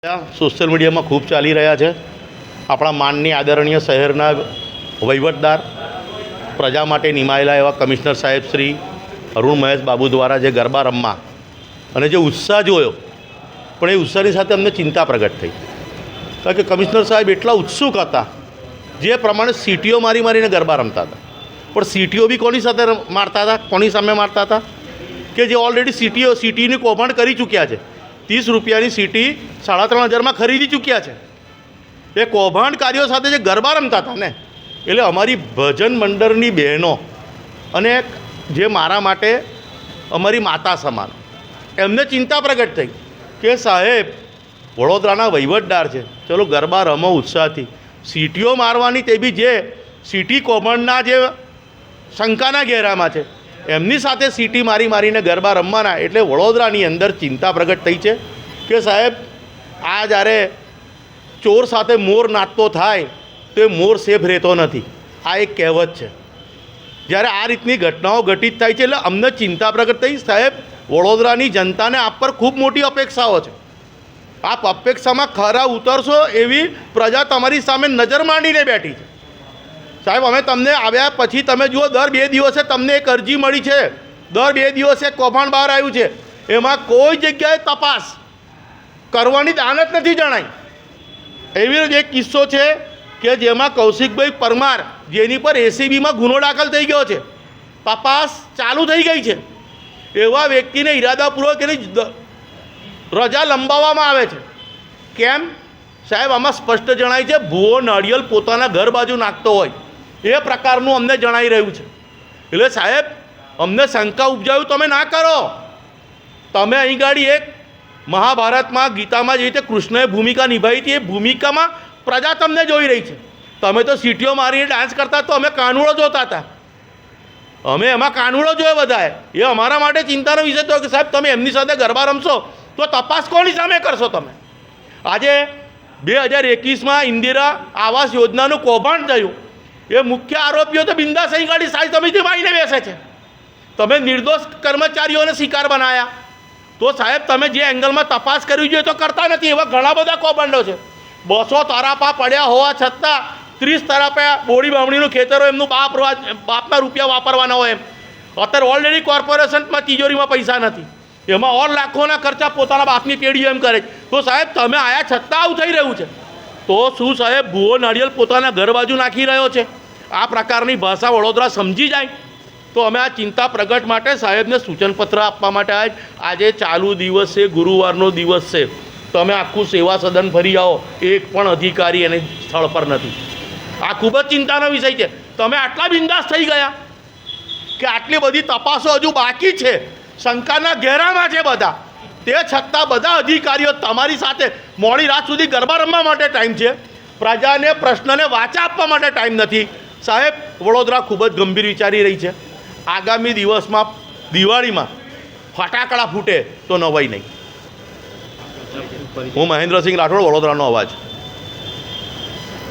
Social મીડિયામાં ખૂબ ચાલી રહ્યા છે। આપણા માનની આદરણીય શહેરના વહીવટદાર પ્રજા માટે નિમાયેલા એવા કમિશનર સાહેબ શ્રી અરુણ મહેશ બાબુ દ્વારા જે ગરબા રમવા અને જે ઉત્સાહ જોયો, પણ એ ઉત્સાહની સાથે અમને ચિંતા પ્રગટ થઈ, કારણ કે કમિશનર સાહેબ એટલા ઉત્સુક હતા જે પ્રમાણે સીટીઓ મારીને ગરબા રમતા હતા। પણ સીટીઓ બી કોની સાથે મારતા હતા, કોની સામે મારતા હતા કે જે ઓલરેડી સીટીની કૌભાંડ કરી ચૂક્યા છે। 30 રૂપિયાની સીટી 3500માં ખરીદી ચૂક્યા છે। એ કૌભાંડકારીઓ સાથે જે ગરબા રમતા હતા ને, એટલે અમારી ભજન મંડળની બહેનો અને જે મારા માટે અમારી માતા સમાન, એમને ચિંતા પ્રગટ થઈ કે સાહેબ વડોદરાના વહીવટદાર છે, ચલો ગરબા રમો ઉત્સાહથી, સીટીઓ મારવાની તે બી જે સીટી કૌભાંડના જે શંકાના ઘેરામાં છે એમની સાથે સીટી મારીને ગરબા રમવાના, એટલે વડોદરાની અંદર ચિંતા પ્રગટ થઈ છે કે સાહેબ આ જ્યારે ચોર સાથે મોર નાચતો થાય તો એ મોર સેફ રહેતો નથી, આ એક કહેવત છે। જ્યારે આ રીતની ઘટનાઓ ઘટિત થાય છે એટલે અમને ચિંતા પ્રગટ થઈ। સાહેબ વડોદરાની જનતાને આપ પર ખૂબ મોટી અપેક્ષાઓ છે, આપ અપેક્ષામાં ખરા ઉતરશો એવી પ્રજા તમારી સામે નજર માંડીને બેઠી છે। સાહેબ અમે તમને આવ્યા પછી તમે જુઓ, દર 2 દિવસે તમને એક અરજી મળી છે, દર 2 દિવસે કૌભાંડ બહાર આવ્યું છે, એમાં કોઈ જગ્યાએ તપાસ કરવાની દાનત નથી જણાઈ। એવી જ એક કિસ્સો છે કે જેમાં કૌશિકભાઈ પરમાર, જેની પર એસીબીમાં ગુનો દાખલ થઈ ગયો છે, તપાસ ચાલુ થઈ ગઈ છે, એવા વ્યક્તિને ઇરાદાપૂર્વક એની રજા લંબાવવામાં આવે છે। કેમ સાહેબ? આમાં સ્પષ્ટ જણાય છે ભૂવો નાળિયેર પોતાના ઘર બાજુ નાખતો હોય એ પ્રકારનું અમને જણાઈ રહ્યું છે। એટલે સાહેબ અમને શંકા ઉપજાવ્યું તમે ના કરો। તમે અહીં ગાડી એક મહાભારતમાં ગીતામાં જે રીતે કૃષ્ણએ ભૂમિકા નિભાવી હતી, એ ભૂમિકામાં પ્રજા તમને જોઈ રહી છે। તમે તો સીટીઓ મારીને ડાન્સ કરતા તો અમે કાનુડો જોતા હતા, અમે એમાં કાનુડો જોયો બધાએ। એ અમારા માટે ચિંતાનો વિષય હતો કે સાહેબ તમે એમની સાથે ગરબા રમશો તો તપાસ કોની સામે કરશો તમે? આજે 2021માં ઇન્દિરા આવાસ યોજનાનું કૌભાંડ થયું, એ મુખ્ય આરોપીઓ તો બિંદાસ અહીં ગાડી સ્થાયી સમિતિમાં આવીને બેસે છે। તમે નિર્દોષ કર્મચારીઓને શિકાર બનાવ્યા, તો સાહેબ તમે જે એંગલમાં તપાસ કરવી જોઈએ તો કરતા નથી। એવા ઘણા બધા કૌભાંડો છે, 200 તરાપા પડ્યા હોવા છતાં 30 તરાપા બોડી બામણીનું ખેતરો એમનું બાપના રૂપિયા વાપરવાના હોય એમ, અત્યારે ઓલરેડી કોર્પોરેશનમાં તિજોરીમાં પૈસા નથી, એમાં ઓર લાખોના ખર્ચા પોતાના બાપની પેઢીઓ એમ કરે છે। તો સાહેબ તમે આયા છતાં આવું થઈ રહ્યું છે, તો શું સાહેબ ભૂવો નાળિયેર પોતાના ઘર બાજુ નાખી રહ્યો છે? આ પ્રકારની ભાષા વડોદરા સમજી જાય તો અમે આ ચિંતા પ્રગટ માટે સાહેબને સૂચનપત્ર આપવા માટે આજે ચાલુ દિવસ છે, ગુરુવારનો દિવસ છે, તમે આખું સેવા સદન ફરી આવો, એક પણ અધિકારી એને સ્થળ પર નથી। આ ખૂબ જ ચિંતાનો વિષય છે। તમે આટલા બિંદાસ થઈ ગયા કે આટલી બધી તપાસો હજુ બાકી છે, શંકાના ઘેરામાં છે બધા, તે છતાં બધા અધિકારીઓ તમારી સાથે મોડી રાત સુધી ગરબા રમવા માટે ટાઈમ છે, પ્રજાને પ્રશ્નને વાચા આપવા માટે ટાઈમ નથી। સાહેબ વડોદરા ખૂબ જ ગંભીર વિચારી રહી છે, આગામી દિવસમાં દિવાળીમાં ફટાકડા ફૂટે તો નવાઈ નહીં। હું મહેન્દ્રસિંહ રાઠોડ, વડોદરાનો અવાજ।